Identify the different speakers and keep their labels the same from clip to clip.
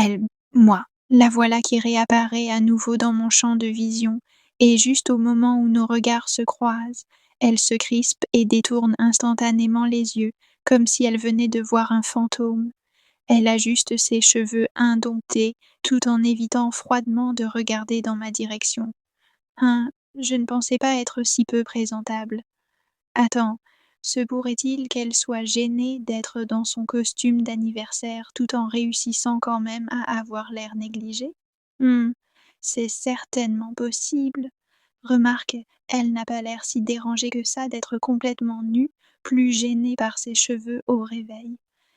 Speaker 1: Elle, moi, la voilà qui réapparaît à nouveau dans mon champ de vision, et juste au moment où nos regards se croisent, elle se crispe et détourne instantanément les yeux, comme si elle venait de voir un fantôme. Elle ajuste ses cheveux indomptés, tout en évitant froidement de regarder dans ma direction. Hein, je ne pensais pas être si peu présentable. Attends, se pourrait-il qu'elle soit gênée d'être dans son costume d'anniversaire tout en réussissant quand même à avoir l'air négligé? C'est certainement possible. Remarque, elle n'a pas l'air si dérangée que ça d'être complètement nue, plus gênée par ses cheveux au réveil.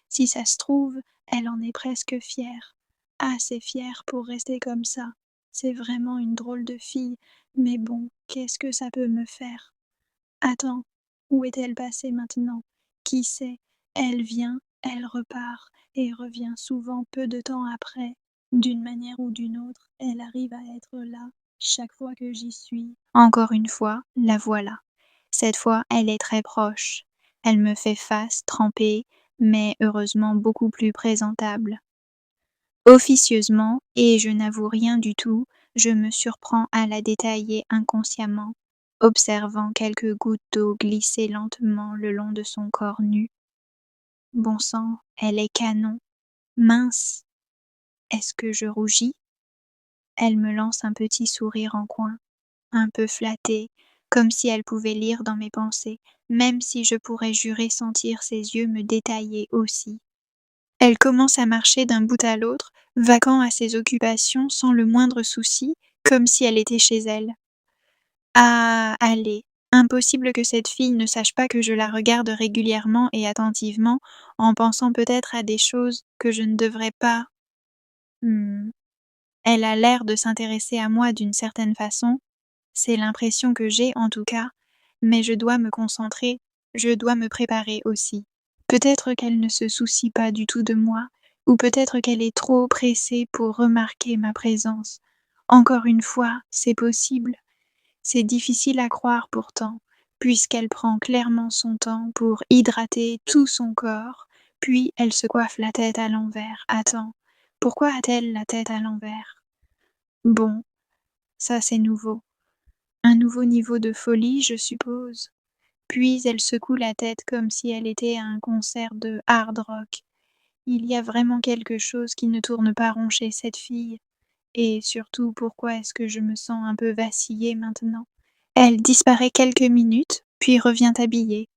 Speaker 1: Si ça se trouve, elle en est presque fière. Assez fière pour rester comme ça. C'est vraiment une drôle de fille, mais bon, qu'est-ce que ça peut me faire? Attends, où est-elle passée maintenant? Qui sait? Elle vient, elle repart, et revient souvent peu de temps après. D'une manière ou d'une autre, elle arrive à être là, chaque fois que j'y suis. Encore une fois, la voilà. Cette fois, elle est très proche. Elle me fait face, trempée, mais heureusement beaucoup plus présentable. Officieusement, et je n'avoue rien du tout, je me surprends à la détailler inconsciemment, observant quelques gouttes d'eau glisser lentement le long de son corps nu. Bon sang, elle est canon, mince. Est-ce que je rougis? Elle me lance un petit sourire en coin, un peu flatté, comme si elle pouvait lire dans mes pensées, même si je pourrais jurer sentir ses yeux me détailler aussi. Elle commence à marcher d'un bout à l'autre, vaquant à ses occupations sans le moindre souci, comme si elle était chez elle. Ah, allez, impossible que cette fille ne sache pas que je la regarde régulièrement et attentivement, en pensant peut-être à des choses que je ne devrais pas. Hmm. Elle a l'air de s'intéresser à moi d'une certaine façon, c'est l'impression que j'ai en tout cas, mais je dois me concentrer, je dois me préparer aussi. Peut-être qu'elle ne se soucie pas du tout de moi, ou peut-être qu'elle est trop pressée pour remarquer ma présence. Encore une fois, c'est possible. C'est difficile à croire pourtant, puisqu'elle prend clairement son temps pour hydrater tout son corps, puis elle se coiffe la tête à l'envers. Attends, pourquoi a-t-elle la tête à l'envers? Bon, ça c'est nouveau. Un nouveau niveau de folie, je suppose. Puis elle secoue la tête comme si elle était à un concert de hard rock. Il y a vraiment quelque chose qui ne tourne pas rond chez cette fille. Et surtout, pourquoi est-ce que je me sens un peu vaciller maintenant? Elle disparaît quelques minutes, puis revient habillée.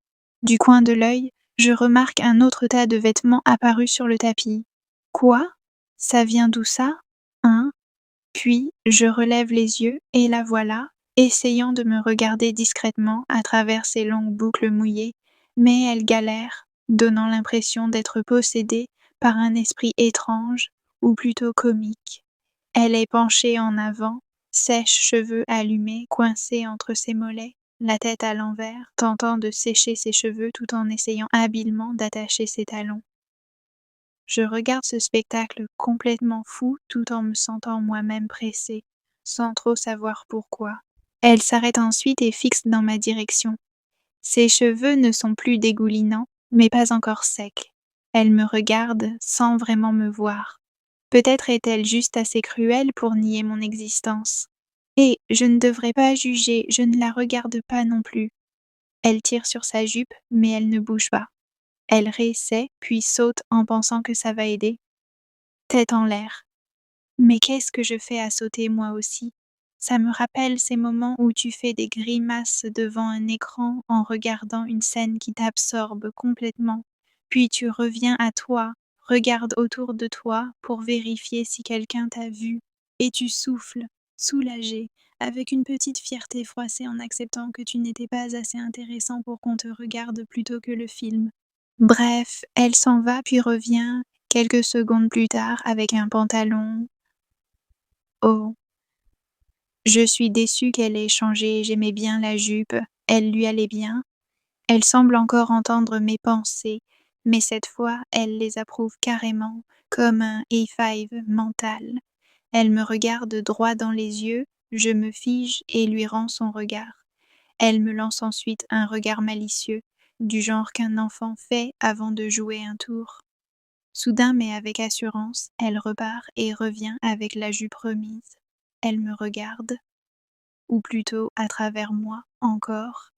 Speaker 1: Du coin de l'œil, je remarque un autre tas de vêtements apparus sur le tapis. Quoi? Ça vient d'où ça? Hein? Puis, je relève les yeux et la voilà, essayant de me regarder discrètement à travers ses longues boucles mouillées, mais elle galère, donnant l'impression d'être possédée par un esprit étrange, ou plutôt comique. Elle est penchée en avant, sèche-cheveux allumés coincés entre ses mollets, la tête à l'envers, tentant de sécher ses cheveux tout en essayant habilement d'attacher ses talons. Je regarde ce spectacle complètement fou tout en me sentant moi-même pressée, sans trop savoir pourquoi. Elle s'arrête ensuite et fixe dans ma direction. Ses cheveux ne sont plus dégoulinants, mais pas encore secs. Elle me regarde sans vraiment me voir. Peut-être est-elle juste assez cruelle pour nier mon existence. Et je ne devrais pas juger, je ne la regarde pas non plus. Elle tire sur sa jupe, mais elle ne bouge pas. Elle réessaie, puis saute en pensant que ça va aider. Tête en l'air. Mais qu'est-ce que je fais à sauter moi aussi? Ça me rappelle ces moments où tu fais des grimaces devant un écran en regardant une scène qui t'absorbe complètement. Puis tu reviens à toi, regardes autour de toi pour vérifier si quelqu'un t'a vu, et tu souffles, soulagé, avec une petite fierté froissée en acceptant que tu n'étais pas assez intéressant pour qu'on te regarde plutôt que le film. Bref, elle s'en va puis revient, quelques secondes plus tard, avec un pantalon. Oh, je suis déçue qu'elle ait changé, j'aimais bien la jupe, elle lui allait bien. Elle semble encore entendre mes pensées, mais cette fois, elle les approuve carrément, comme un A5 mental. Elle me regarde droit dans les yeux, je me fige et lui rends son regard. Elle me lance ensuite un regard malicieux, du genre qu'un enfant fait avant de jouer un tour. Soudain, mais avec assurance, elle repart et revient avec la jupe remise. Elle me regarde, ou plutôt à travers moi, encore.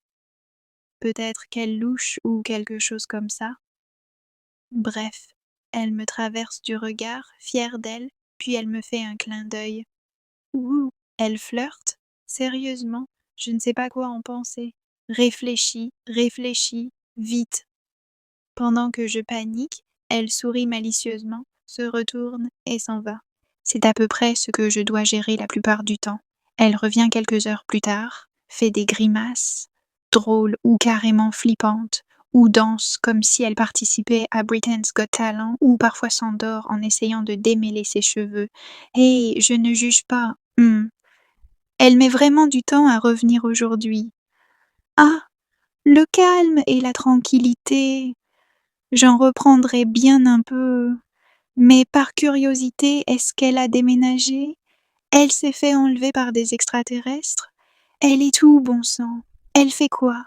Speaker 1: Peut-être qu'elle louche ou quelque chose comme ça. Bref, elle me traverse du regard, fière d'elle, puis elle me fait un clin d'œil. Ouh, elle flirte? Sérieusement, je ne sais pas quoi en penser. Réfléchis, réfléchis, vite. Pendant que je panique, elle sourit malicieusement, se retourne et s'en va. C'est à peu près ce que je dois gérer la plupart du temps. Elle revient quelques heures plus tard, fait des grimaces, drôles ou carrément flippantes, ou danse comme si elle participait à Britain's Got Talent, ou parfois s'endort en essayant de démêler ses cheveux. Hé, je ne juge pas. Elle met vraiment du temps à revenir aujourd'hui. Ah, le calme et la tranquillité. J'en reprendrai bien un peu. Mais par curiosité, est-ce qu'elle a déménagé? Elle s'est fait enlever par des extraterrestres? Elle est où, bon sang? Elle fait quoi?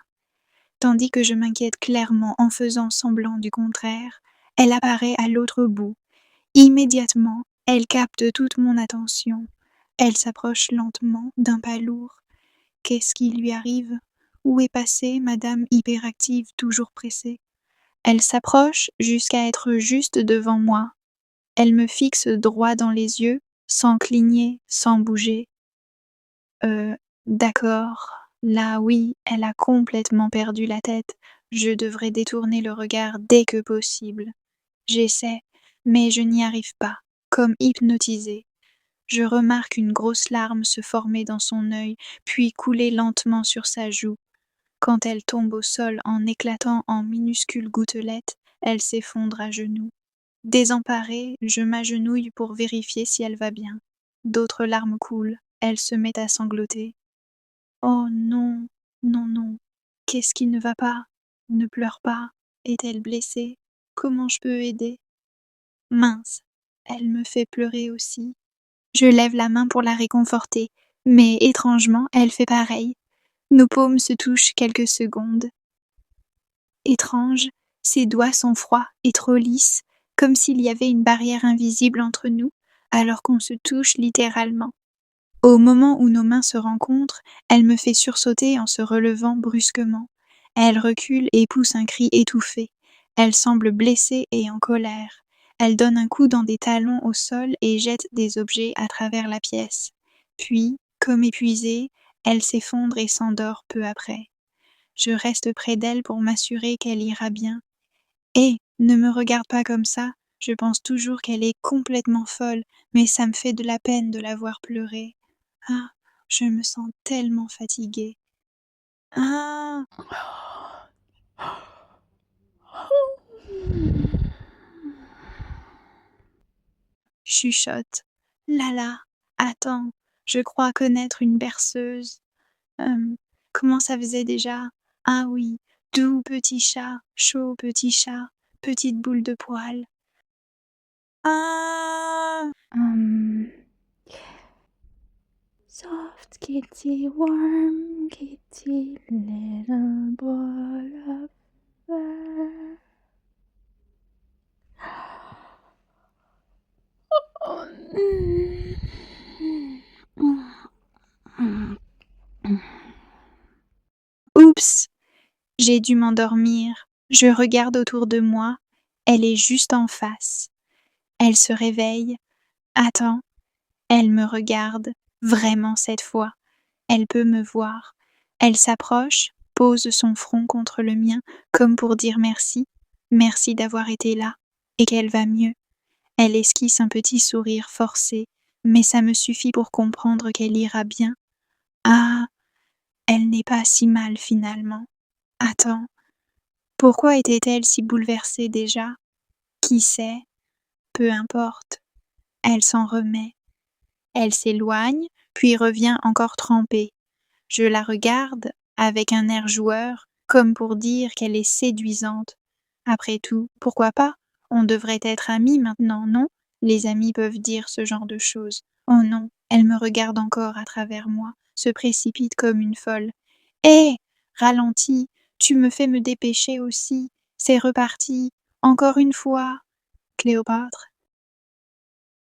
Speaker 1: Tandis que je m'inquiète clairement en faisant semblant du contraire, elle apparaît à l'autre bout. Immédiatement, elle capte toute mon attention. Elle s'approche lentement d'un pas lourd. Qu'est-ce qui lui arrive? Où est passée Madame hyperactive toujours pressée? Elle s'approche jusqu'à être juste devant moi. Elle me fixe droit dans les yeux, sans cligner, sans bouger. D'accord. Là, oui, elle a complètement perdu la tête. Je devrais détourner le regard dès que possible. J'essaie, mais je n'y arrive pas, comme hypnotisée. Je remarque une grosse larme se former dans son œil, puis couler lentement sur sa joue. Quand elle tombe au sol en éclatant en minuscules gouttelettes, elle s'effondre à genoux. Désemparée, je m'agenouille pour vérifier si elle va bien. D'autres larmes coulent, elle se met à sangloter. Oh non, non, non. Qu'est-ce qui ne va pas? Ne pleure pas. Est-elle blessée? Comment je peux aider? Mince, elle me fait pleurer aussi. Je lève la main pour la réconforter, mais étrangement, elle fait pareil. Nos paumes se touchent quelques secondes. Étrange, ses doigts sont froids et trop lisses, comme s'il y avait une barrière invisible entre nous, alors qu'on se touche littéralement. Au moment où nos mains se rencontrent, elle me fait sursauter en se relevant brusquement. Elle recule et pousse un cri étouffé. Elle semble blessée et en colère. Elle donne un coup dans des talons au sol et jette des objets à travers la pièce. Puis, comme épuisée, elle s'effondre et s'endort peu après. Je reste près d'elle pour m'assurer qu'elle ira bien. Hé, ne me regarde pas comme ça. Je pense toujours qu'elle est complètement folle, mais ça me fait de la peine de la voir pleurer. Ah, je me sens tellement fatiguée. Ah, chuchote. Lala, attends, je crois connaître une berceuse. Comment ça faisait déjà? Ah oui, doux petit chat, chaud petit chat, petite boule de poil. Ah!
Speaker 2: Soft kitty, warm kitty, little ball of fur.
Speaker 1: Oups! J'ai dû m'endormir. Je regarde autour de moi. Elle est juste en face. Elle se réveille. Attends. Elle me regarde. Vraiment cette fois. Elle peut me voir. Elle s'approche, pose son front contre le mien, comme pour dire merci. Merci d'avoir été là. Et qu'elle va mieux. Elle esquisse un petit sourire forcé, mais ça me suffit pour comprendre qu'elle ira bien. Ah, elle n'est pas si mal finalement. Attends. Pourquoi était-elle si bouleversée déjà? Qui sait? Peu importe. Elle s'en remet. Elle s'éloigne, puis revient encore trempée. Je la regarde, avec un air joueur, comme pour dire qu'elle est séduisante. Après tout, pourquoi pas? On devrait être amis maintenant, non? Les amis peuvent dire ce genre de choses. Oh non, elle me regarde encore à travers moi, se précipite comme une folle. Hé! Ralentis, tu me fais me dépêcher aussi. C'est reparti. Encore une fois. Cléopâtre.